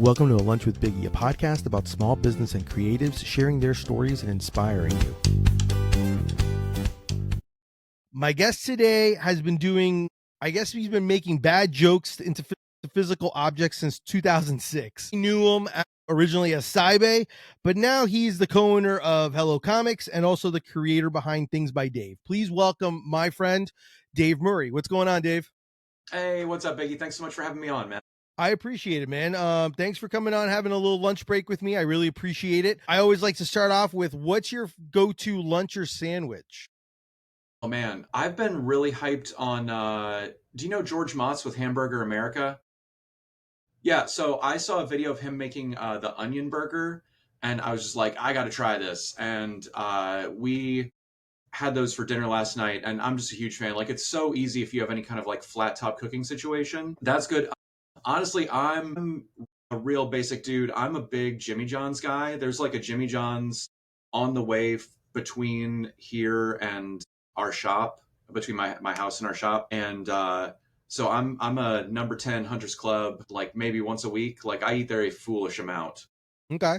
Welcome to A Lunch with Biggie, a podcast about small business and creatives sharing their stories and inspiring you. My guest today has been he's been making bad jokes into physical objects since 2006. I knew him originally as Seibei, but now he's the co-owner of Hello Comics and also the creator behind Things by Dave. Please welcome my friend, Dave Murray. What's going on, Dave? Hey, what's up, Biggie? Thanks so much for having me on, man. I appreciate it, man. Thanks for coming on, having a little lunch break with me. I really appreciate it. I always like to start off with, what's your go-to lunch or sandwich? Oh, man. I've been really hyped on, do you know George Motz with Hamburger America? Yeah, so I saw a video of him making the onion burger, and I was just like, I got to try this. And we had those for dinner last night, and I'm just a huge fan. Like, it's so easy if you have any kind of like flat top cooking situation. That's good. Honestly, I'm a real basic dude. I'm a big Jimmy John's guy. There's like a Jimmy John's on the way between here and our shop, between my house and our shop. And so I'm a number 10 Hunters Club, like maybe once a week. Like I eat there a foolish amount. Okay.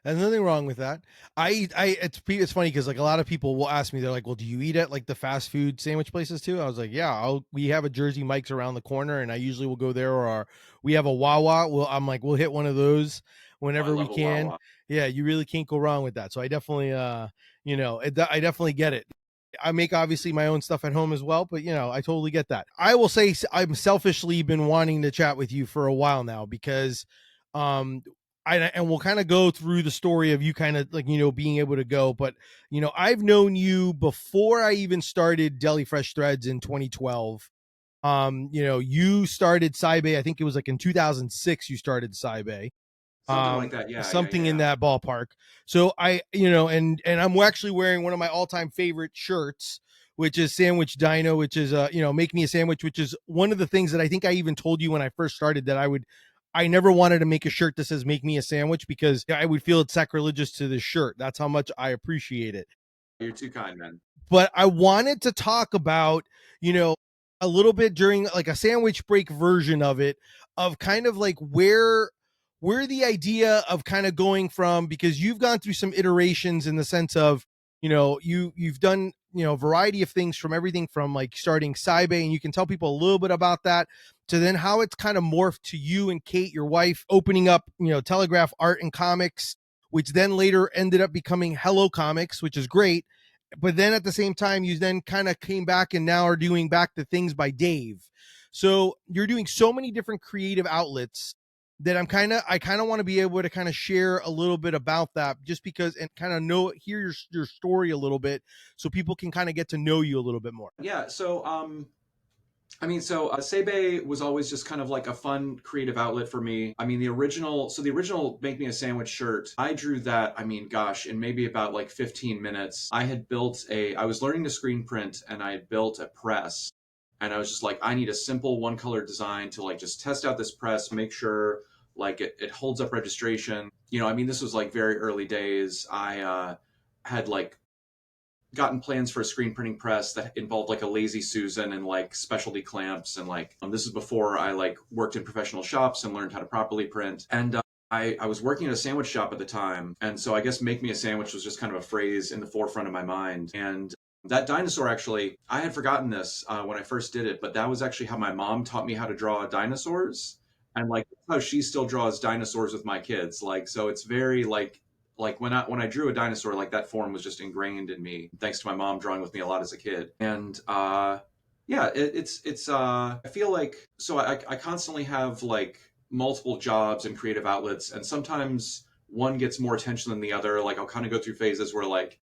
There's nothing wrong with that. It's funny because like a lot of people will ask me, they're like, well, do you eat at like the fast food sandwich places too? I was like, yeah, we have a Jersey Mike's around the corner and I usually will go there, or we have a Wawa. We'll hit one of those whenever we can. Yeah, you really can't go wrong with that. So I definitely, I definitely get it. I make obviously my own stuff at home as well, but I totally get that. I will say I'm selfishly been wanting to chat with you for a while now because, and we'll kind of go through the story of you kind of like, being able to go. But, I've known you before I even started Deli Fresh Threads in 2012. You started Seibei. I think it was like in 2006 you started Seibei. Something like that. Yeah. Something in that ballpark. So and I'm actually wearing one of my all-time favorite shirts, which is Sandwich Dino, which is, make me a sandwich, which is one of the things that I think I even told you when I first started that I never wanted to make a shirt that says make me a sandwich because I would feel it's sacrilegious to this shirt. That's how much I appreciate it. You're too kind, man. But I wanted to talk about, a little bit during like a sandwich break version of it, of kind of like where the idea of kind of going from, because you've gone through some iterations in the sense of, you've done, a variety of things, from everything from like starting Seibei, and you can tell people a little bit about that, to then how it's kind of morphed to you and Kate, your wife, opening up, Telegraph Art and Comics, which then later ended up becoming Hello Comics, which is great. But then at the same time, you then kind of came back and now are doing back the Things by Dave. So you're doing so many different creative outlets that I kind of want to be able to kind of share a little bit about that, just because, and kind of hear your story a little bit so people can kind of get to know you a little bit more. Yeah. So, Seibei was always just kind of like a fun creative outlet for me. I mean, the original Make Me a Sandwich shirt, I drew that, in maybe about like 15 minutes. I was learning to screen print and I had built a press, and I was just like, I need a simple one color design to like just test out this press, make sure like it holds up registration. This was like very early days. I had like gotten plans for a screen printing press that involved like a Lazy Susan and like specialty clamps, and like this is before I like worked in professional shops and learned how to properly print. And I was working at a sandwich shop at the time, and so I guess make me a sandwich was just kind of a phrase in the forefront of my mind. And that dinosaur, actually, I had forgotten this when I first did it, but that was actually how my mom taught me how to draw dinosaurs, and like how she still draws dinosaurs with my kids. Like, so it's very like when I drew a dinosaur, like that form was just ingrained in me, thanks to my mom drawing with me a lot as a kid. And it's I feel like, so I constantly have like multiple jobs and creative outlets, and sometimes one gets more attention than the other. Like I'll kind of go through phases where like,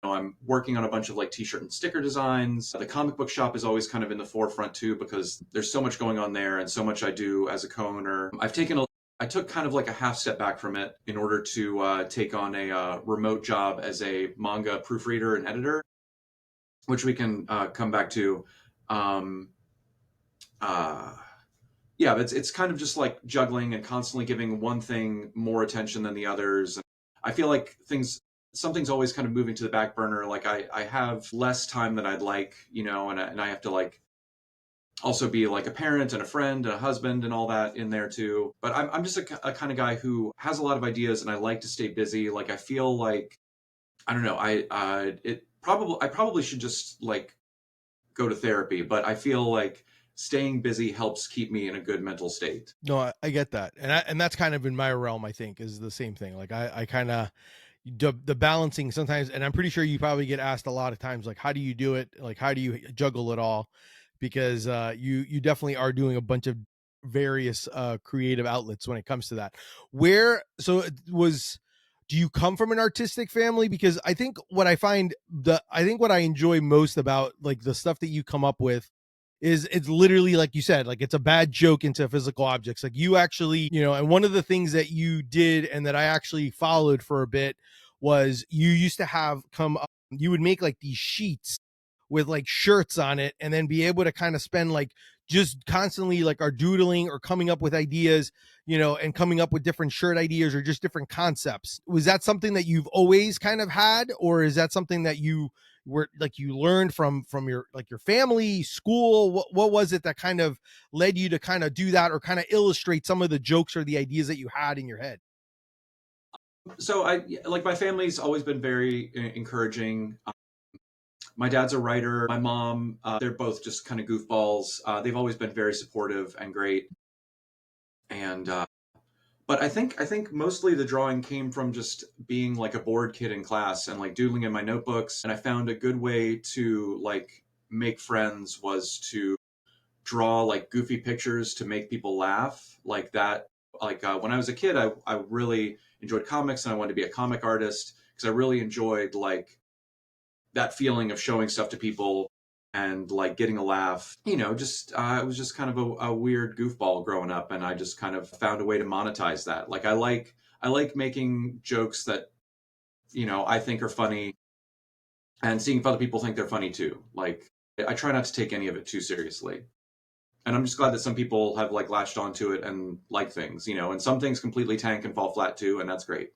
I'm working on a bunch of like t-shirt and sticker designs. The comic book shop is always kind of in the forefront too, because there's so much going on there and so much I do as a co-owner. I took kind of like a half step back from it in order to take on a remote job as a manga proofreader and editor, which we can come back to. Yeah, it's kind of just like juggling and constantly giving one thing more attention than the others. I feel like something's always kind of moving to the back burner. Like I have less time than I'd like, and I have to like also be like a parent and a friend and a husband and all that in there too. But I'm just a kind of guy who has a lot of ideas and I like to stay busy. Like I feel like, I don't know, I probably should just like go to therapy, but I feel like staying busy helps keep me in a good mental state. No, I get that, and that's kind of in my realm. I think is the same thing. Like I kind of the balancing sometimes, and I'm pretty sure you probably get asked a lot of times, like, how do you do it? Like, how do you juggle it all? Because you definitely are doing a bunch of various creative outlets when it comes to that. Where so it was. Do you come from an artistic family? Because I think what I find I think what I enjoy most about like the stuff that you come up with is it's literally like you said, like it's a bad joke into physical objects. Like you actually, and one of the things that you did and that I actually followed for a bit was you used to have come up, you would make like these sheets with like shirts on it and then be able to kind of spend like just constantly like are doodling or coming up with ideas, and coming up with different shirt ideas or just different concepts. Was that something that you've always kind of had, or is that something that you were like you learned from your like your family, school? What was it that kind of led you to kind of do that or kind of illustrate some of the jokes or the ideas that you had in your head? So I like my family's always been very encouraging. My dad's a writer. My mom, they're both just kind of goofballs. They've always been very supportive and great. And but I think mostly the drawing came from just being like a bored kid in class and like doodling in my notebooks. And I found a good way to like make friends was to draw like goofy pictures to make people laugh like that. Like when I was a kid, I really enjoyed comics and I wanted to be a comic artist because I really enjoyed like that feeling of showing stuff to people and like getting a laugh. Just it was just kind of a weird goofball growing up, and I just kind of found a way to monetize that. Like I like making jokes that I think are funny, and seeing if other people think they're funny too. Like I try not to take any of it too seriously. And I'm just glad that some people have like latched onto it and like things, and some things completely tank and fall flat too, and that's great.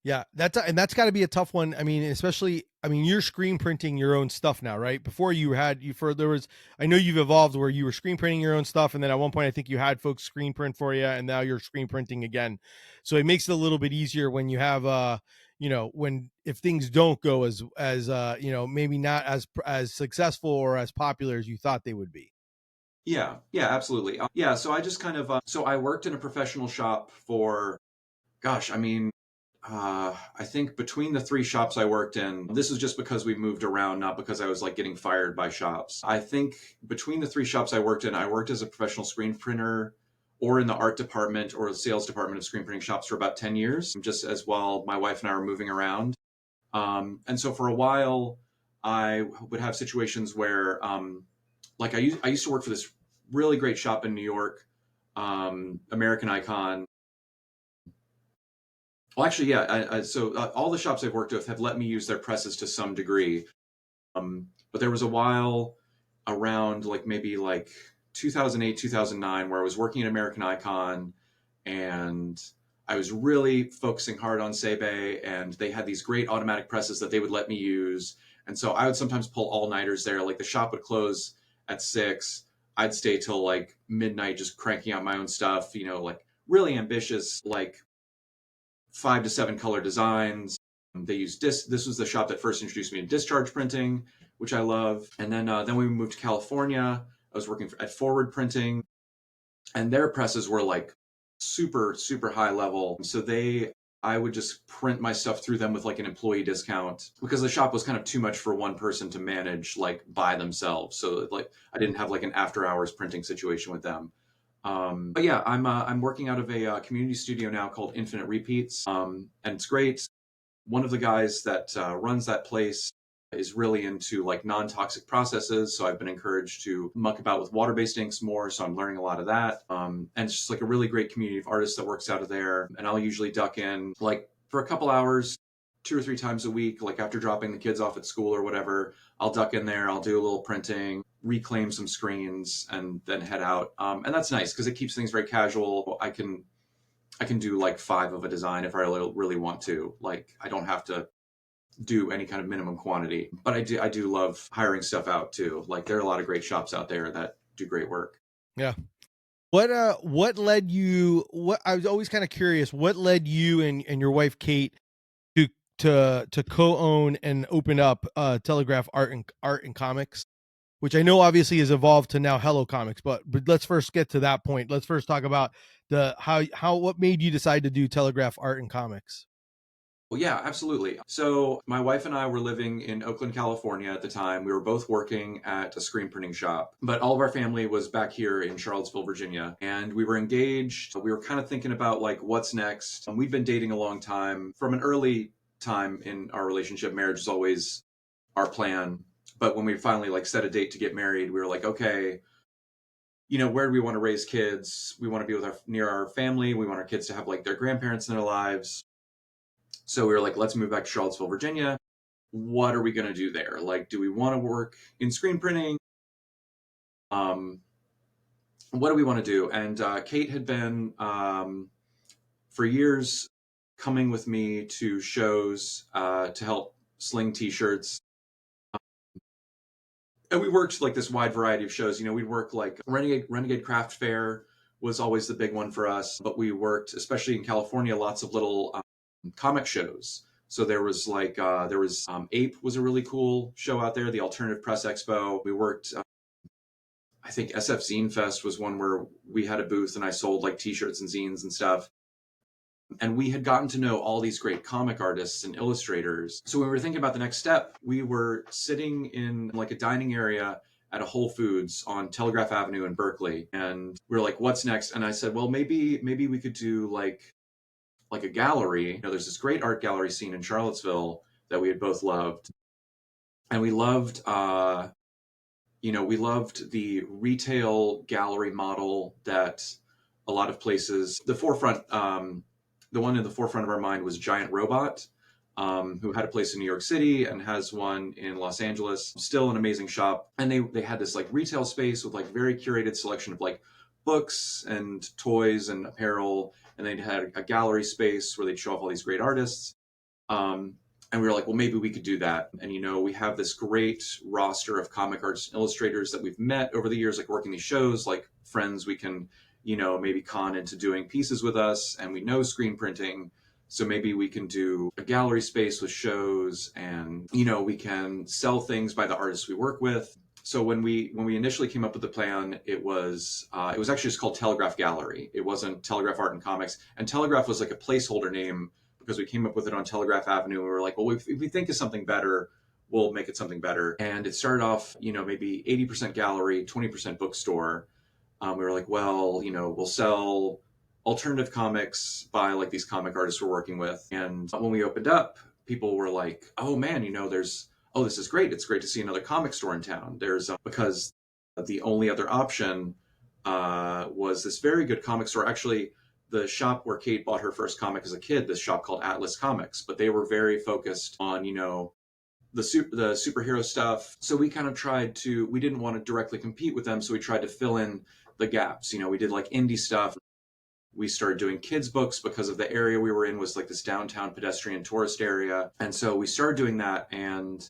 Yeah, that's got to be a tough one. I mean, especially, I mean, you're screen printing your own stuff now, right? Before you had you for there was, I know you've evolved where you were screen printing your own stuff, and then at one point I think you had folks screen print for you, and now you're screen printing again. So it makes it a little bit easier when you have when if things don't go as maybe not as successful or as popular as you thought they would be. Yeah, yeah, absolutely. Yeah, so I just kind of so I worked in a professional shop for, gosh, I mean, I think between the three shops I worked in, this is just because we moved around, not because I was like getting fired by shops. I think between the three shops I worked in, I worked as a professional screen printer or in the art department or the sales department of screen printing shops for about 10 years, just as while my wife and I were moving around. And so for a while, I would have situations where, like I used to work for this really great shop in New York, American Icon. Well, actually, yeah. So all the shops I've worked with have let me use their presses to some degree. But there was a while around like maybe like 2008, 2009, where I was working at American Icon and I was really focusing hard on Seibei, and they had these great automatic presses that they would let me use. And so I would sometimes pull all nighters there. Like the shop would close at 6. I'd stay till like midnight just cranking out my own stuff, like really ambitious, like 5 to 7 color designs. They use This was the shop that first introduced me to discharge printing, which I love. And then we moved to California. I was working at Forward Printing, and their presses were like super super high level. So I would just print my stuff through them with like an employee discount because the shop was kind of too much for one person to manage like by themselves. So like I didn't have like an after hours printing situation with them. But yeah, I'm working out of a community studio now called Infinite Repeats, and it's great. One of the guys that runs that place is really into like non-toxic processes, so I've been encouraged to muck about with water-based inks more. So I'm learning a lot of that, and it's just like a really great community of artists that works out of there. And I'll usually duck in like for a couple hours, 2 or 3 times a week, like after dropping the kids off at school or whatever. I'll duck in there, I'll do a little printing, reclaim some screens, and then head out. And that's nice because it keeps things very casual. I can do like 5 of a design if I really want to. Like I don't have to do any kind of minimum quantity. But I do love hiring stuff out too. Like there are a lot of great shops out there that do great work. Yeah. What led you, what I was always kind of curious, what led you and your wife Kate to to co-own and open up Telegraph Art and Comics, which I know obviously has evolved to now Hello Comics, but let's first get to that point. Let's first talk about the how what made you decide to do Telegraph Art and Comics. Well, yeah, absolutely. So my wife and I were living in Oakland, California at the time. We were both working at a screen printing shop, but all of our family was back here in Charlottesville, Virginia, and we were engaged. We were kind of thinking about like what's next. And we've been dating a long time. From an early time in our relationship, marriage was always our plan. But when we finally like set a date to get married, we were like, okay, where do we want to raise kids? We want to be with near our family. We want our kids to have like their grandparents in their lives. So we were like, let's move back to Charlottesville, Virginia. What are we going to do there? Like, do we want to work in screen printing? Um, what do we want to do? And Kate had been for years coming with me to shows to help sling T-shirts. And we worked like this wide variety of shows. We'd work like Renegade Craft Fair was always the big one for us. But we worked, especially in California, lots of little comic shows. So there was Ape was a really cool show out there, the Alternative Press Expo. We worked, I think SF Zine Fest was one where we had a booth and I sold like t-shirts and zines and stuff. And we had gotten to know all these great comic artists and illustrators. So when we were thinking about the next step, we were sitting in like a dining area at a Whole Foods on Telegraph Avenue in Berkeley. And we were like, what's next? And I said, well, maybe we could do like a gallery. There's this great art gallery scene in Charlottesville that we had both loved. And we loved the retail gallery model that a lot of places, the one in the forefront of our mind was Giant Robot, who had a place in New York City and has one in Los Angeles. Still an amazing shop. And they had this like retail space with like very curated selection of like books and toys and apparel. And they'd had a gallery space where they'd show off all these great artists. And we were like, well, maybe we could do that. And, we have this great roster of comic artists and illustrators that we've met over the years, like working these shows, like friends we can, maybe con into doing pieces with us. And we know screen printing. So maybe we can do a gallery space with shows and, we can sell things by the artists we work with. So when we initially came up with the plan, it was actually just called Telegraph Gallery. It wasn't Telegraph Art and Comics. And Telegraph was like a placeholder name because we came up with it on Telegraph Avenue. We were like, well, if we think of something better, we'll make it something better. And it started off, maybe 80% gallery, 20% bookstore. We were like, well, we'll sell alternative comics by like these comic artists we're working with. And when we opened up, people were like, oh man, this is great. It's great to see another comic store in town. Because the only other option was this very good comic store. Actually, the shop where Kate bought her first comic as a kid, this shop called Atlas Comics, but they were very focused on, the superhero stuff. So we kind of we didn't want to directly compete with them. So we tried to fill in the gaps. We did like indie stuff. We started doing kids books because of the area we were in was like this downtown pedestrian tourist area. And so we started doing that, and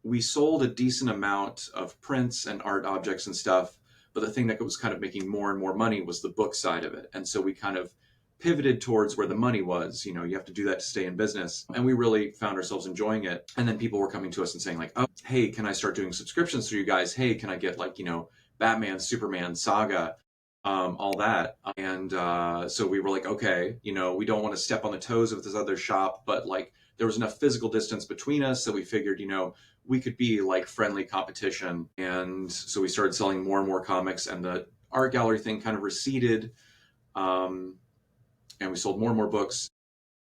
we sold a decent amount of prints and art objects and stuff. But the thing that was kind of making more and more money was the book side of it. And so we kind of pivoted towards where the money was. You have to do that to stay in business. And we really found ourselves enjoying it. And then people were coming to us and saying like, oh, hey, can I start doing subscriptions through you guys? Hey, can I get like, Batman, Superman, Saga, all that. And so we were like, okay, we don't want to step on the toes of this other shop, but like there was enough physical distance between us that we figured, we could be like friendly competition. And so we started selling more and more comics, and the art gallery thing kind of receded. And we sold more and more books.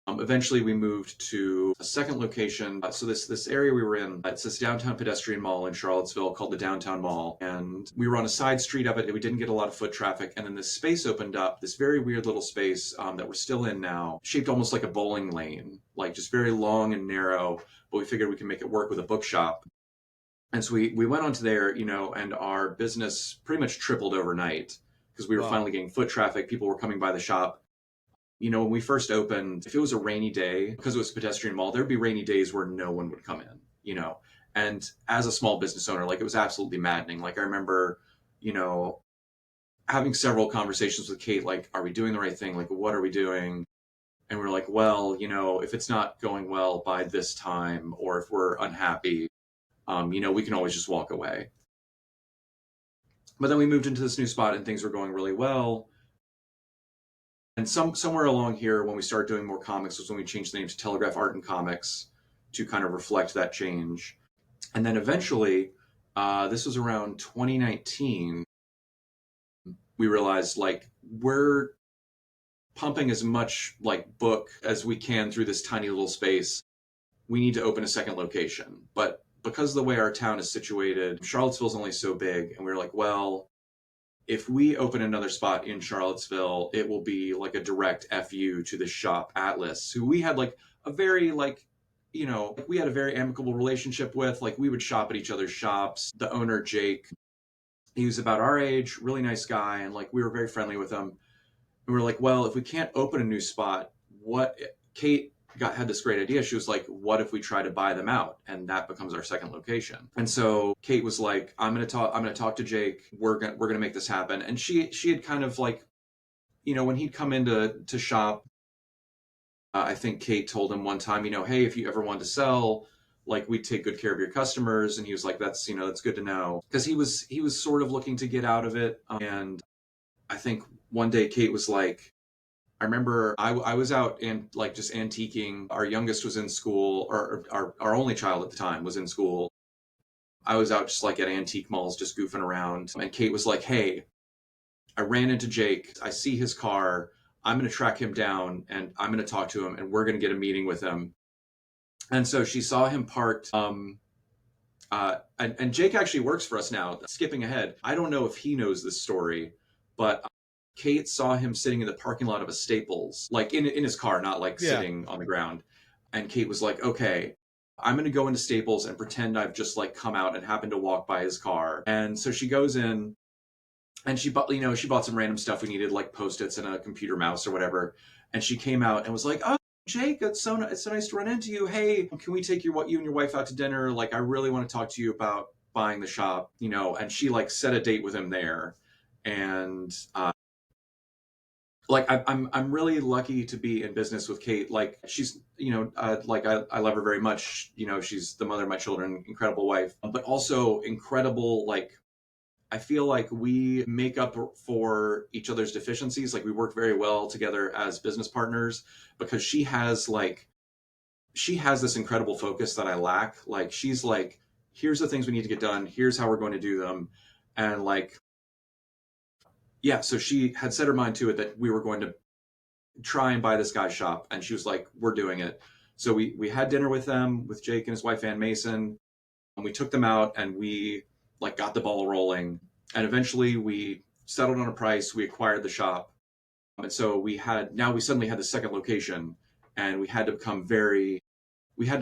Eventually, we moved to a second location. So this area we were in, it's this downtown pedestrian mall in Charlottesville called the Downtown Mall. And we were on a side street of it, and we didn't get a lot of foot traffic. And then this space opened up, this very weird little space that we're still in now, shaped almost like a bowling lane, like just very long and narrow. But we figured we could make it work with a bookshop. And so we went onto there, and our business pretty much tripled overnight because we were Wow. finally getting foot traffic. People were coming by the shop. When we first opened, if it was a rainy day, because it was a pedestrian mall, there'd be rainy days where no one would come in. And as a small business owner, like it was absolutely maddening. Like I remember, you know, having several conversations with Kate, like, are we doing the right thing? Like, what are we doing? And we're like, well, if it's not going well by this time, or if we're unhappy, we can always just walk away. But then we moved into this new spot and things were going really well. And somewhere along here, when we started doing more comics, was when we changed the name to Telegraph Art and Comics to kind of reflect that change. And then eventually, this was around 2019, we realized like we're pumping as much like book as we can through this tiny little space. We need to open a second location. But because of the way our town is situated, Charlottesville's only so big. And we were like, well, if we open another spot in Charlottesville, it will be like a direct FU to the shop Atlas, who we had like a very we had a very amicable relationship with. Like we would shop at each other's shops. The owner, Jake, he was about our age, really nice guy, and like we were very friendly with him. And we were like, well, if we can't open a new spot, what Kate had this great idea. She was like, what if we try to buy them out? And that becomes our second location. And so Kate was like, I'm gonna talk to Jake. We're gonna make this happen. And she had kind of like, when he'd come in to shop, I think Kate told him one time, hey, if you ever want to sell, like we'd take good care of your customers. And he was like, that's good to know. Because he was sort of looking to get out of it. And I think one day Kate was like, I remember I was out and like just antiquing. Our youngest was in school, or our only child at the time was in school. I was out just like at antique malls, just goofing around. And Kate was like, hey, I ran into Jake. I see his car. I'm going to track him down and I'm going to talk to him and we're going to get a meeting with him. And so she saw him parked. And Jake actually works for us now. Skipping ahead, I don't know if he knows this story, but Kate saw him sitting in the parking lot of a Staples, like in his car, not like Yeah. sitting on the ground. And Kate was like, okay, I'm going to go into Staples and pretend I've just like come out and happened to walk by his car. And so she goes in and she bought some random stuff we needed, like Post-its and a computer mouse or whatever. And she came out and was like, oh, Jake, it's so nice to run into you. Hey, can we take you and your wife out to dinner? Like, I really want to talk to you about buying the shop, and she like set a date with him there. And like I'm really lucky to be in business with Kate. Like she's like I love her very much. She's the mother of my children, incredible wife, but also incredible. Like I feel like we make up for each other's deficiencies. Like we work very well together as business partners because she has this incredible focus that I lack. Like she's like, here's the things we need to get done. Here's how we're going to do them, and like yeah, so she had set her mind to it that we were going to try and buy this guy's shop. And she was like, we're doing it. So we had dinner with them, with Jake and his wife, Ann Mason, and we took them out and we like got the ball rolling. And eventually we settled on a price. We acquired the shop. And so we suddenly had the second location and we had to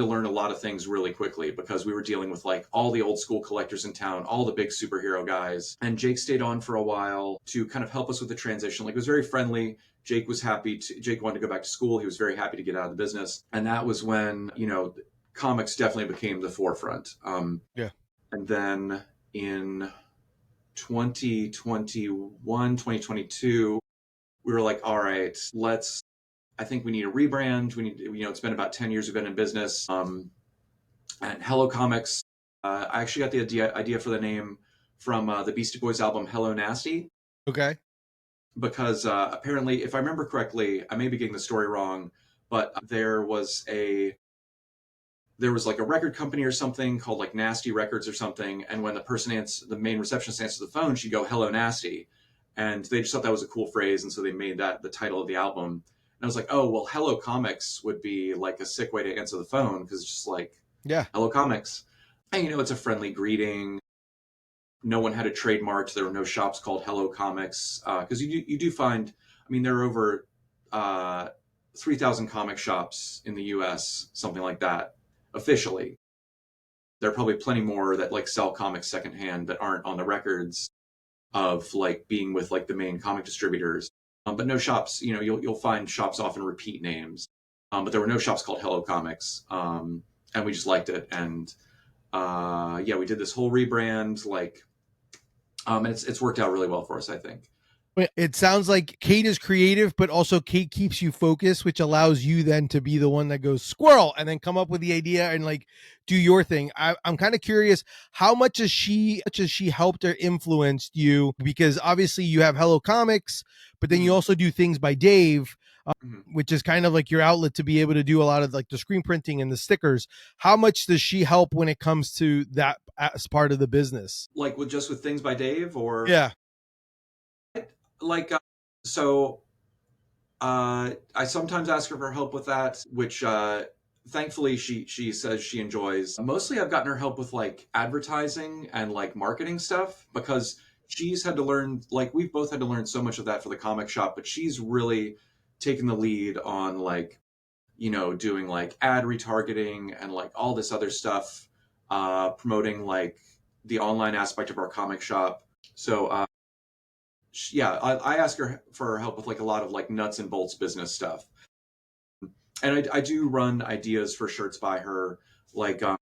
learn a lot of things really quickly because we were dealing with like all the old school collectors in town, all the big superhero guys. And Jake stayed on for a while to kind of help us with the transition. Like it was very friendly. Jake wanted to go back to school. He was very happy to get out of the business. And that was when, comics definitely became the forefront. Yeah. And then in 2021, 2022, we were like, all right, I think we need a rebrand. We need, it's been about 10 years we've been in business. And Hello Comics, I actually got the idea for the name from the Beastie Boys album Hello Nasty. Okay. Because apparently, if I remember correctly, I may be getting the story wrong, but there was like a record company or something called like Nasty Records or something. And when the main receptionist answers the phone, she'd go, Hello Nasty. And they just thought that was a cool phrase. And so they made that the title of the album. And I was like, oh, well, Hello Comics would be like a sick way to answer the phone because it's just like, yeah, Hello Comics. And, it's a friendly greeting. No one had a trademark. There were no shops called Hello Comics. Because you do find, there are over 3,000 comic shops in the US, something like that, officially. There are probably plenty more that like sell comics secondhand that aren't on the records of like being with like the main comic distributors. But no shops, you'll find shops often repeat names. But there were no shops called Hello Comics, and we just liked it. And yeah, we did this whole rebrand, and it's worked out really well for us, I think. It sounds like Kate is creative, but also Kate keeps you focused, which allows you then to be the one that goes squirrel and then come up with the idea and like do your thing. I'm kind of curious, how much has she helped or influenced you? Because obviously you have Hello Comics, but then you Mhm. also do Things by Dave, Mhm. which is kind of like your outlet to be able to do a lot of like the screen printing and the stickers. How much does she help when it comes to that as part of the business? Like with Things by Dave, or Yeah. like so I sometimes ask her for help with that, which thankfully she says she enjoys. Mostly I've gotten her help with like advertising and like marketing stuff, because she's had to learn, like we've both had to learn so much of that for the comic shop, but she's really taken the lead on like, doing like ad retargeting and like all this other stuff, promoting like the online aspect of our comic shop. So yeah, I ask her for help with like a lot of like nuts and bolts business stuff, and I do run ideas for shirts by her. Like I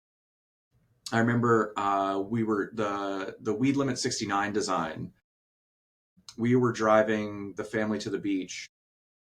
remember we were the Weed Limit 69 design. We were driving the family to the beach,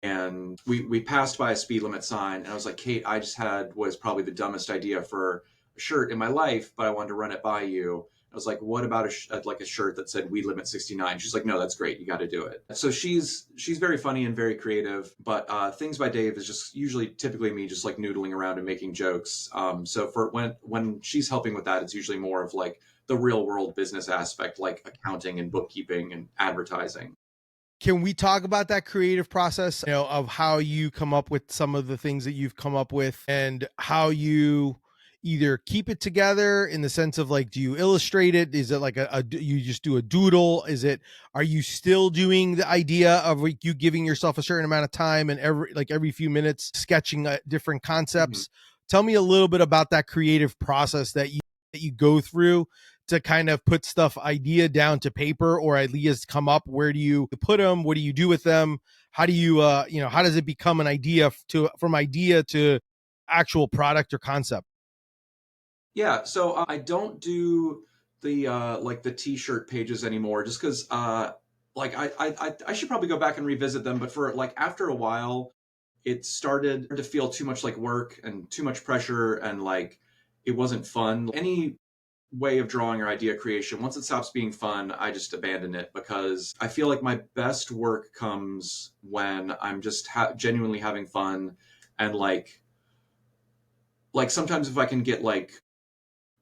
and we passed by a speed limit sign, and I was like, Kate, I just had was probably the dumbest idea for a shirt in my life, but I wanted to run it by you. I was like, what about like a shirt that said Weed Limit 69? She's like, no, that's great, you got to do it. So she's very funny and very creative, but Things by Dave is just usually typically me just like noodling around and making jokes. So for when she's helping with that, it's usually more of like the real world business aspect, like accounting and bookkeeping and advertising. Can we talk about that creative process, of how you come up with some of the things that you've come up with and how you either keep it together in the sense of like, do you illustrate it? Is it like you just do a doodle? Are you still doing the idea of like you giving yourself a certain amount of time and every few minutes sketching different Mhm. concepts? Tell me a little bit about that creative process that you go through to kind of put stuff idea down to paper, or ideas come up. Where do you put them? What do you do with them? How do you how does it become an idea to from idea to actual product or concept? Yeah, so I don't do the like the t-shirt pages anymore, just because like I should probably go back and revisit them, but for like after a while it started to feel too much like work and too much pressure, and like it wasn't fun. Any way of drawing or idea creation, once it stops being fun, I just abandon it, because I feel like my best work comes when I'm just genuinely having fun, and like sometimes if I can get like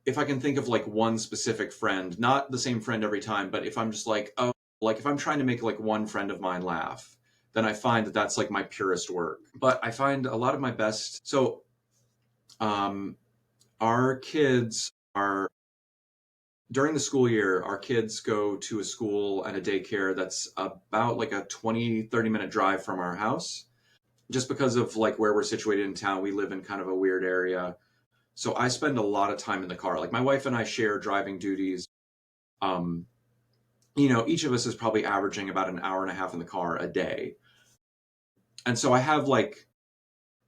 if I can think of like one specific friend, not the same friend every time, but if I'm just like, oh, like if I'm trying to make like one friend of mine laugh, then I find that that's like my purest work. But I find a lot of my best. So, um, our kids are during the school year, our kids go to a school and a daycare that's about like a 20-30 minute drive from our house. Just because of like where we're situated in town, we live in kind of a weird area. So I spend a lot of time in the car. Like my wife and I share driving duties. Um, each of us is probably averaging about an hour and a half in the car a day. And so I have like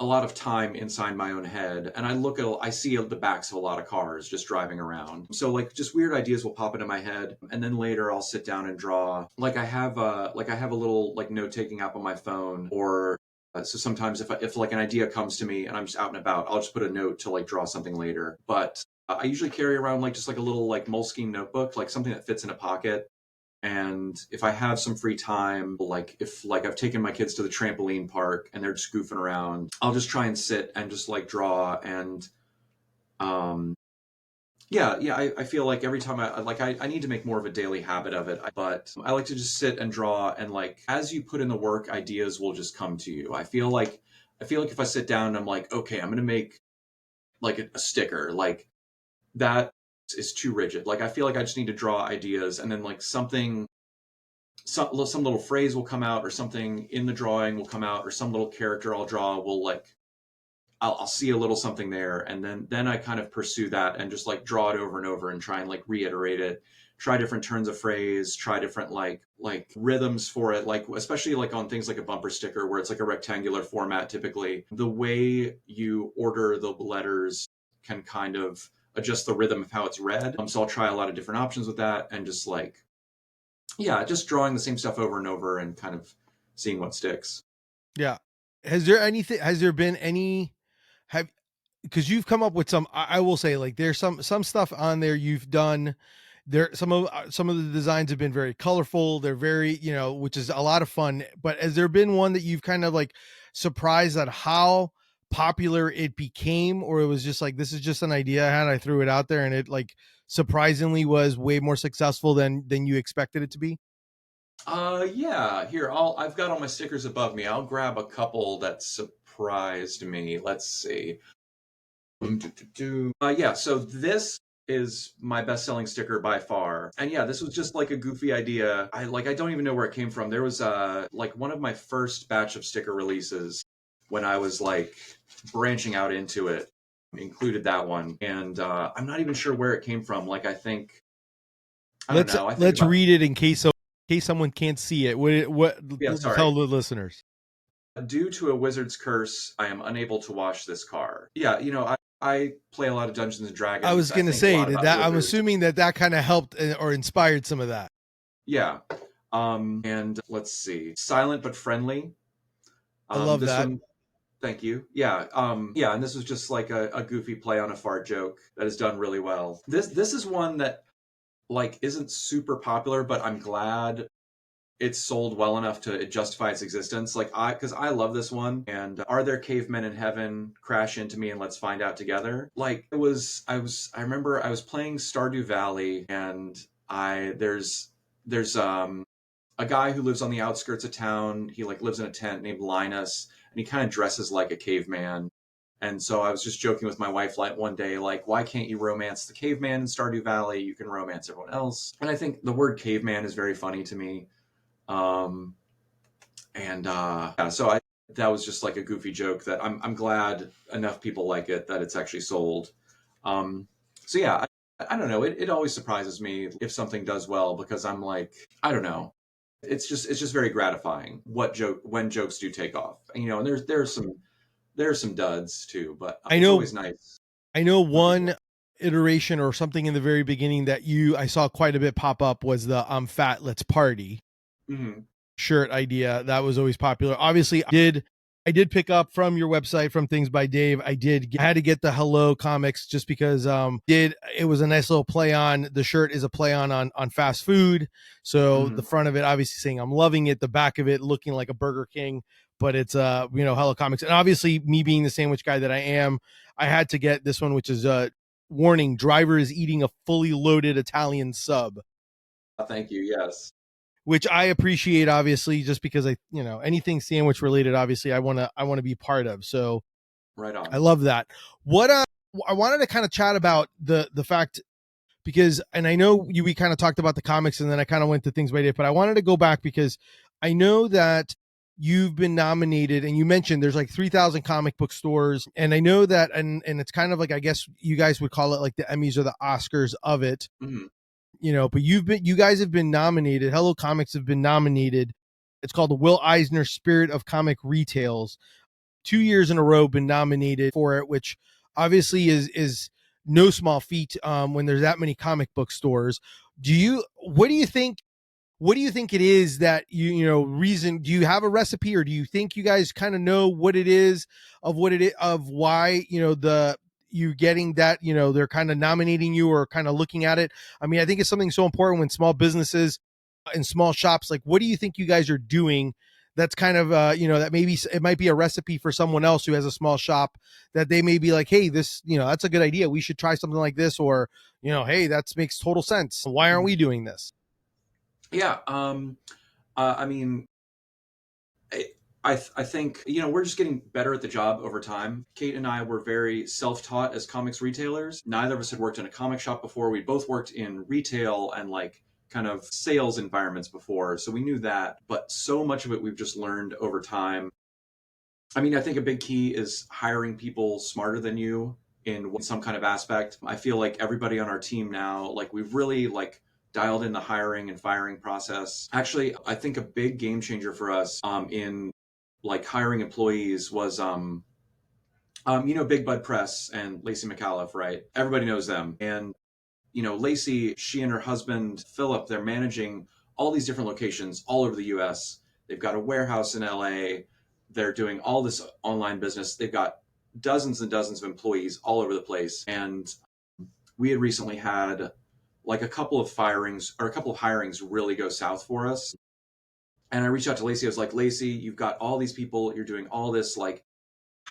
a lot of time inside my own head, and I see the backs of a lot of cars just driving around. So like just weird ideas will pop into my head, and then later I'll sit down and draw. Like I have a little like note-taking app on my phone, or so sometimes if like an idea comes to me and I'm just out and about, I'll just put a note to like draw something later. But I usually carry around like just like a little like Moleskine notebook, like something that fits in a pocket. And if I have some free time, like if like I've taken my kids to the trampoline park and they're just goofing around, I'll just try and sit and just like draw. And um yeah, I feel like every time I need to make more of a daily habit of it, but I like to just sit and draw, and like as you put in the work, ideas will just come to you. I feel like if I sit down and I'm like, okay, I'm gonna make like a sticker, like that is too rigid. Like I feel like I just need to draw ideas, and then like some little phrase will come out, or something in the drawing will come out, or some little character I'll draw will like I'll see a little something there, and then I kind of pursue that and just like draw it over and over and try and like reiterate it, try different turns of phrase, try different like rhythms for it, like especially like on things like a bumper sticker where it's like a rectangular format typically. The way you order the letters can kind of adjust the rhythm of how it's read. So I'll try a lot of different options with that and just like, yeah, just drawing the same stuff over and over and kind of seeing what sticks. Yeah. Has there been any, have, because you've come up with some, I will say, like, there's some stuff on there you've done there. Some of the designs have been very colorful. They're very, which is a lot of fun. But has there been one that you've kind of like surprised at how popular it became, or it was just like, this is just an idea I had, I threw it out there, and it like surprisingly was way more successful than you expected it to be? Yeah, here, I've got all my stickers above me. I'll grab a couple that surprised me. Let's see. Yeah, so this is my best-selling sticker by far. And yeah, this was just like a goofy idea. I don't even know where it came from. There was like one of my first batch of sticker releases when I was like branching out into it included that one. And I'm not even sure where it came from. Like I don't know. I think Let's about read it in case someone can't see it. What yeah, tell sorry. the listeners. Due to a wizard's curse, I am unable to wash this car. Yeah, I play a lot of Dungeons and I Dragons. was I gonna think a say lot that, about I'm wizards. assuming that kind of helped or inspired some of that. Yeah. And let's see. Silent but friendly. I love This that. one, thank you. Yeah. Yeah, and this was just like a goofy play on a fart joke that is done really well. This is one that like isn't super popular, but I'm glad it's sold well enough to justify its existence. Like because I love this one. And are there cavemen in heaven? Crash into me and let's find out together. Like I remember I was playing Stardew Valley, and there's a guy who lives on the outskirts of town. He like lives in a tent named Linus, and he kind of dresses like a caveman. And so I was just joking with my wife like one day, like, why can't you romance the caveman in Stardew Valley? You can romance everyone else. And I think the word caveman is very funny to me. Um, and yeah, so I that was just like a goofy joke that I'm glad enough people like it that it's actually sold. Um, so yeah, I don't know. It always surprises me if something does well because I'm like, I don't know. It's just very gratifying when jokes do take off. And there's some duds too, but I it's know always nice I know when people. one iteration or something in the very beginning that I saw quite a bit pop up was the "I'm fat, let's party" Mhm. shirt idea. That was always popular. Obviously, I did pick up from your website, from Things by Dave. I had to get the Hello comics just because did it was a nice little play on, the shirt is a play on fast food. So the Mhm. front of it obviously saying I'm loving it, the back of it looking like a Burger King, but it's Hello Comics. And obviously me being the sandwich guy that I am, I had to get this one, which is warning, driver is eating a fully loaded Italian sub, Thank you. Yes. which I appreciate, obviously, just because anything sandwich related, obviously I want to be part of. So Right I on. love that. What I wanted to kind of chat about the fact, because, and I know we kind of talked about the comics and then I kind of went to Things by Dave, but I wanted to go back because I know that you've been nominated, and you mentioned there's like 3,000 comic book stores, and I know that, and it's kind of like, I guess you guys would call it like the Emmys or the Oscars of it, Mhm. but you guys have been nominated. Hello Comics have been nominated. It's called the Will Eisner Spirit of Comic Retails. 2 years in a row been nominated for it, which obviously is no small feat when there's that many comic book stores. What do you think it is that reason, do you have a recipe, or do you think you guys kind of know what it is, of why the you getting that, they're kind of nominating you or kind of looking at it? I mean, I think it's something so important when small businesses and small shops, like, what do you think you guys are doing that's kind of that maybe it might be a recipe for someone else who has a small shop, that they may be like, hey, this, that's a good idea, we should try something like this, or hey, that makes total sense, why aren't we Mhm. doing this? Yeah. I mean, I, I think we're just getting better at the job over time. Kate and I were very self-taught as comics retailers. Neither of us had worked in a comic shop before. We both worked in retail and like kind of sales environments before, so we knew that. But so much of it we've just learned over time. I mean, I think a big key is hiring people smarter than you in some kind of aspect. I feel like everybody on our team now, like we've really like dialed in the hiring and firing process. Actually, I think a big game changer for us in like hiring employees was Big Bud Press and Lacey McAuliffe, right? Everybody knows them. And Lacey, she and her husband Philip, they're managing all these different locations all over the US. They've got a warehouse in LA. They're doing all this online business. They've got dozens and dozens of employees all over the place. And we had recently had like a couple of firings or a couple of hirings really go south for us. And I reached out to Lacey. I was like, Lacey, you've got all these people. You're doing all this. Like,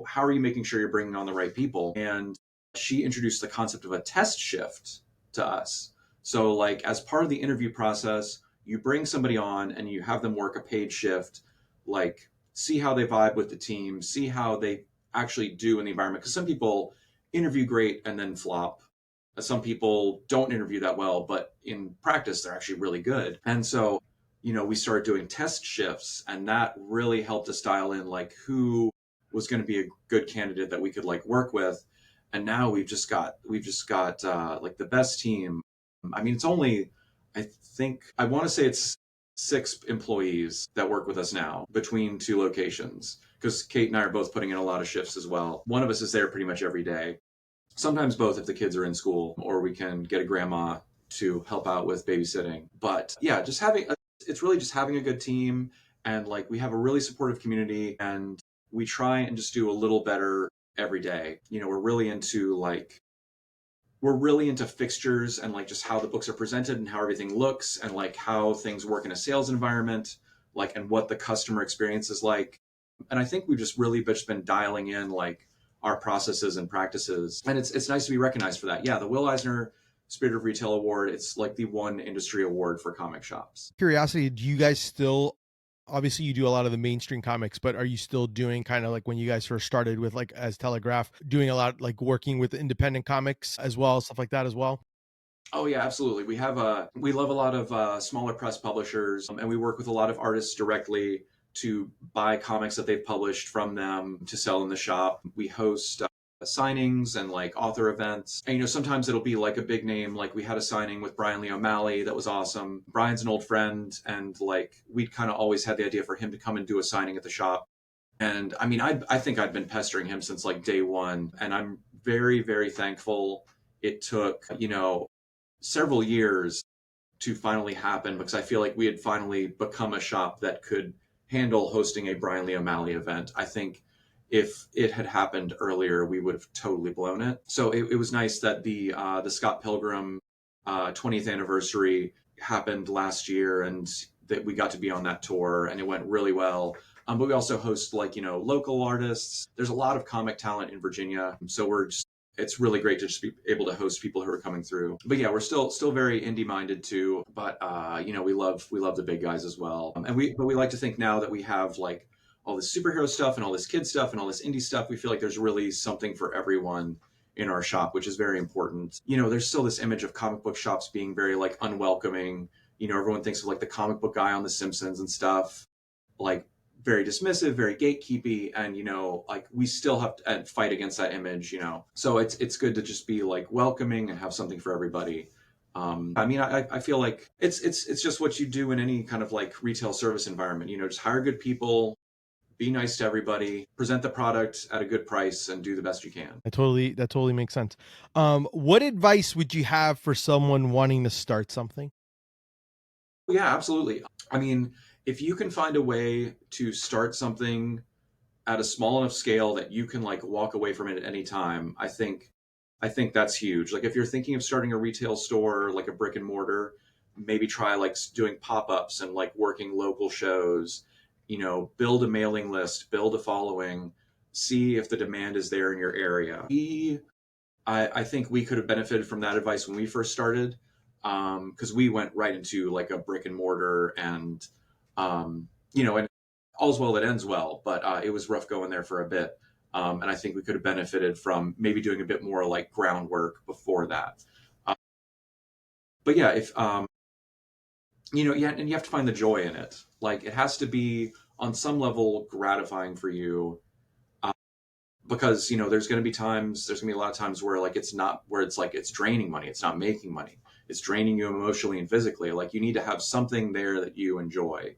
how are you making sure you're bringing on the right people? And she introduced the concept of a test shift to us. So, like, as part of the interview process, you bring somebody on and you have them work a paid shift, like, see how they vibe with the team, see how they actually do in the environment. Because some people interview great and then flop. Some people don't interview that well, but in practice, they're actually really good. And so, we started doing test shifts, and that really helped us dial in like who was going to be a good candidate that we could like work with. And now we've just got like the best team. I mean, it's only, I think I want to say it's 6 employees that work with us now between 2 locations, because Kate and I are both putting in a lot of shifts as well. One of us is there pretty much every day, sometimes both if the kids are in school, or we can get a grandma to help out with babysitting. But yeah, it's really just having a good team, and like we have a really supportive community, and we try and just do a little better every day. We're really into fixtures and like just how the books are presented and how everything looks and like how things work in a sales environment, like, and what the customer experience is like. And I think we've just really just been dialing in like our processes and practices. And it's nice to be recognized for that. Yeah, the Will Eisner Spirit of Retail Award, it's like the one industry award for comic shops. Curiosity, do you guys still, obviously you do a lot of the mainstream comics, but are you still doing kind of like when you guys first started with like as Telegraph, doing a lot like working with independent comics as well, stuff like that as well? Oh yeah, absolutely. We love a lot of smaller press publishers, and we work with a lot of artists directly to buy comics that they've published from them to sell in the shop. We host signings and like author events. And sometimes it'll be like a big name. Like we had a signing with Brian Lee O'Malley that was awesome. Brian's an old friend, and like we'd kind of always had the idea for him to come and do a signing at the shop. And I mean, I think I'd been pestering him since like day one, and I'm very, very thankful it took, several years to finally happen, because I feel like we had finally become a shop that could handle hosting a Brian Lee O'Malley event. I think if it had happened earlier, we would have totally blown it. So it was nice that the Scott Pilgrim 20th anniversary happened last year, and that we got to be on that tour, and it went really well. But we also host like local artists. There's a lot of comic talent in Virginia, so it's really great to just be able to host people who are coming through. But yeah, we're still very indie minded too. But we love the big guys as well. And we like to think now that we have like all this superhero stuff and all this kid stuff and all this indie stuff, we feel like there's really something for everyone in our shop, which is very important. There's still this image of comic book shops being very like unwelcoming. Everyone thinks of like the comic book guy on The Simpsons and stuff, like very dismissive, very gatekeepy, and like we still have to fight against that image. So it's good to just be like welcoming and have something for everybody. I mean, I feel like it's just what you do in any kind of like retail service environment. Just hire good people, be nice to everybody, present the product at a good price, and do the best you can. That totally makes sense. What advice would you have for someone wanting to start something? Yeah, absolutely. I mean, if you can find a way to start something at a small enough scale that you can like walk away from it at any time, I think that's huge. Like if you're thinking of starting a retail store, like a brick and mortar, maybe try like doing pop-ups and like working local shows, build a mailing list, build a following, see if the demand is there in your area. I think we could have benefited from that advice when we first started, because we went right into like a brick and mortar, and and all's well that ends well, but it was rough going there for a bit. And I think we could have benefited from maybe doing a bit more like groundwork before that. Uh, but yeah, if yeah, and you have to find the joy in it. Like it has to be on some level gratifying for you, because there's going to be a lot of times where like it's not, where it's like it's draining money, it's not making money. it's draining you emotionally and physically. Like, you need to have something there that you enjoy.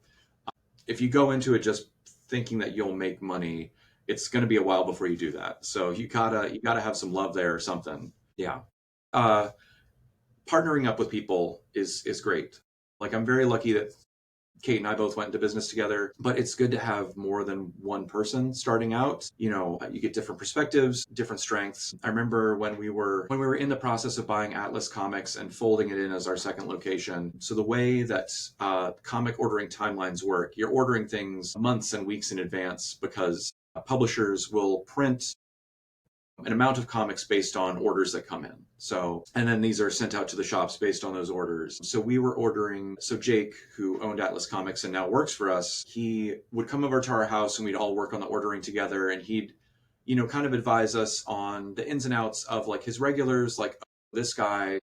If you go into it just thinking that you'll make money, it's going to be a while before you do that. So you gotta have some love there or something. Yeah. Uh, Partnering up with people is great. Like, I'm very lucky that Kate and I both went into business together, but it's good to have more than one person starting out. You know, you get different perspectives, different strengths. I remember when we were in the process of buying Atlas Comics and folding it in as our second location. So the way that comic ordering timelines work, you're ordering things months and weeks in advance because publishers will print an amount of comics based on orders that come in. So, and then these are sent out to the shops based on those orders. So we were ordering, so Jake, who owned Atlas Comics and now works for us, he would come over to our house and we'd all work on the ordering together, and he'd, kind of advise us on the ins and outs of like his regulars, like, oh, this guy,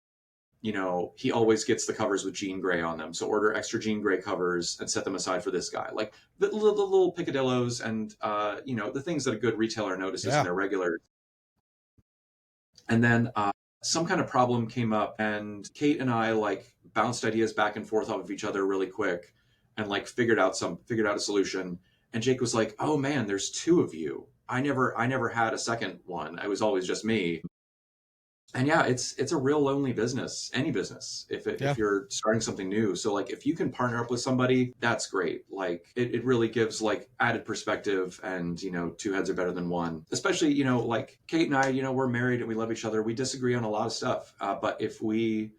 he always gets the covers with Jean Grey on them. So order extra Jean Grey covers and set them aside for this guy. Like the little picadillos and, the things that a good retailer notices in Yeah. their regulars. And then some kind of problem came up, and Kate and I like bounced ideas back and forth off of each other really quick, and like figured out a solution. And Jake was like, "Oh man, there's two of you. I never had a second one. It was always just me." And yeah, it's a real lonely business, any business, Yeah. if you're starting something new. So like, if you can partner up with somebody, that's great. Like, it really gives like added perspective, and two heads are better than one. Especially, like Kate and I, we're married and we love each other. We disagree on a lot of stuff, but if we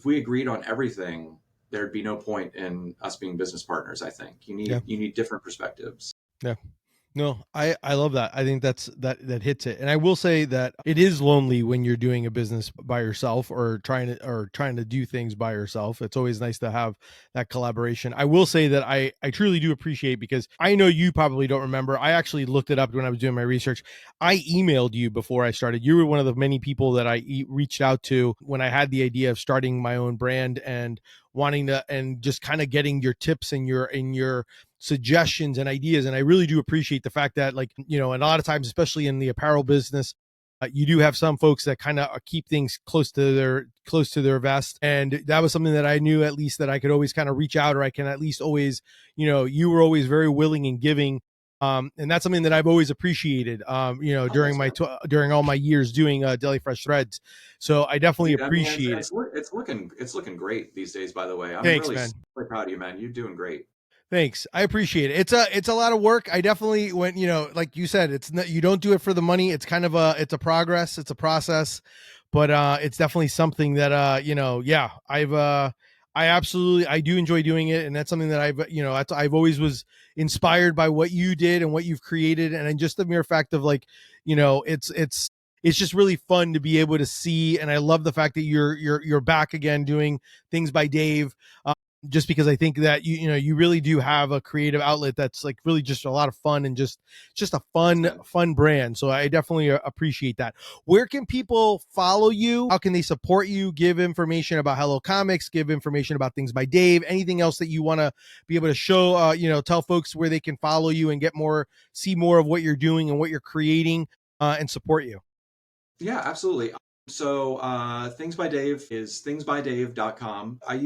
agreed on everything, there'd be no point in us being business partners. I think you Yeah. need you need different perspectives. Yeah. No, I love that. I think that hits it. And I will say that it is lonely when you're doing a business by yourself or trying to do things by yourself. It's always nice to have that collaboration. I will say that I truly do appreciate, because I know you probably don't remember. I actually looked it up when I was doing my research. I emailed you before I started. You were one of the many people that I reached out to when I had the idea of starting my own brand and wanting to, and just kind of getting your tips and your suggestions and ideas. And I really do appreciate the fact that, like, and a lot of times, especially in the apparel business, you do have some folks that kind of keep things close to their vest. And that was something that I knew, at least, that I could always kind of reach out, or I can at least always, you were always very willing and giving. And that's something that I've always appreciated, Oh, during thanks, my, man. during all my years doing Deli Fresh Threads. So I definitely Dude, I mean, it's, appreciate it. it's, it's looking great these days, by the way. I'm Thanks, really, man. really proud of you, man. You're doing great. Thanks. I appreciate it. It's a lot of work. I definitely, when, like you said, it's not, you don't do it for the money. It's kind of it's a progress, it's a process, but it's definitely something that yeah, I do enjoy doing it, and that's something that I've always was inspired by what you did and what you've created, and then just the mere fact of, like, it's just really fun to be able to see. And I love the fact that you're back again doing things by Dave, just because I think that you really do have a creative outlet that's like really just a lot of fun, and just a Thanks, fun man. brand. So I definitely appreciate that. Where can people follow you? How can they support you? Give information about Hello Comics, give information about Things by Dave, anything else that you want to be able to show, tell folks where they can follow you and see more of what you're doing and what you're creating, and support you. Yeah, absolutely. So, Things by Dave is thingsbydave.com. I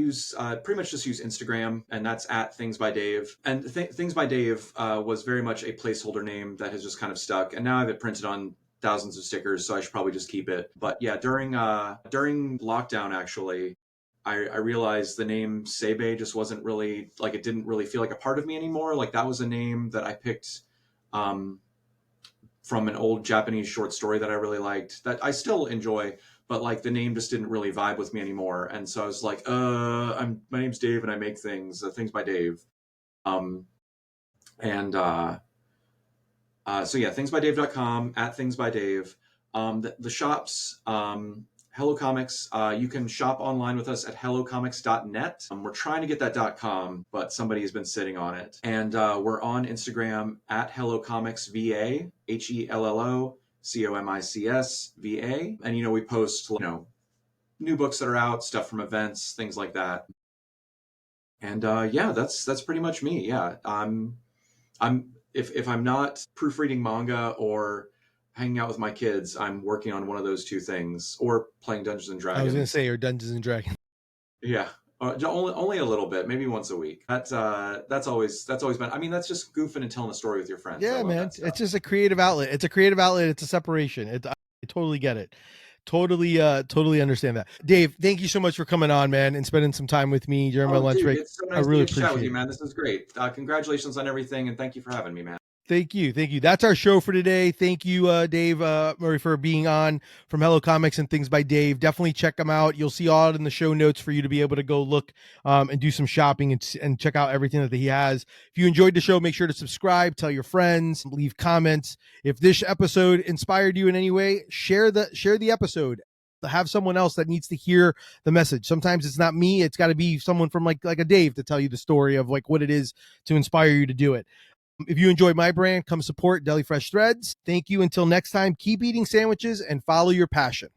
pretty much just use Instagram, and that's at Things by Dave. And Things by Dave was very much a placeholder name that has just kind of stuck. And now I have it printed on thousands of stickers, so I should probably just keep it. But yeah, during lockdown, actually, I realized the name Seibei just wasn't really, like, it didn't really feel like a part of me anymore. Like, that was a name that I picked. Um, from an old Japanese short story that I really liked, that I still enjoy, but like the name just didn't really vibe with me anymore. And so I was like, my name's Dave and I make things by Dave. Um, and So yeah, thingsbydave.com, at thingsbydave. The shops, Hello Comics, you can shop online with us at hellocomics.net. We're trying to get that .com, but somebody has been sitting on it. And we're on Instagram at Hello Comics VA, HELLOCOMICS VA. And we post new books that are out, stuff from events, things like that. And yeah, that's pretty much me. Yeah, I'm if I'm not proofreading manga or hanging out with my kids, I'm working on one of those two things, or playing Dungeons and I was going to Dragons. say, or Dungeons and Dragons. Yeah. Only a little bit, maybe once a week. That's always been. I mean, that's just goofing and telling a story with your friends. I Yeah, love man. that stuff. It's just a creative outlet. It's a creative outlet. It's a separation. I totally get it. Totally understand that. Dave, thank you so much for coming on, man, and spending some time with me during my Oh, lunch dude, break. it's so I nice to really get to chat with appreciate you, it. man. This is great. Congratulations on everything, and thank you for having me, man. Thank you. Thank you. That's our show for today. Thank you, Dave Murray, for being on from Hello Comics and Things by Dave. Definitely check them out. You'll see all in the show notes for you to be able to go look and do some shopping and check out everything that he has. If you enjoyed the show, make sure to subscribe, tell your friends, leave comments. If this episode inspired you in any way, share the episode. Have someone else that needs to hear the message. Sometimes it's not me. It's got to be someone from like a Dave to tell you the story of like what it is to inspire you to do it. If you enjoy my brand, come support Deli Fresh Threads. Thank you. Until next time, keep eating sandwiches and follow your passion.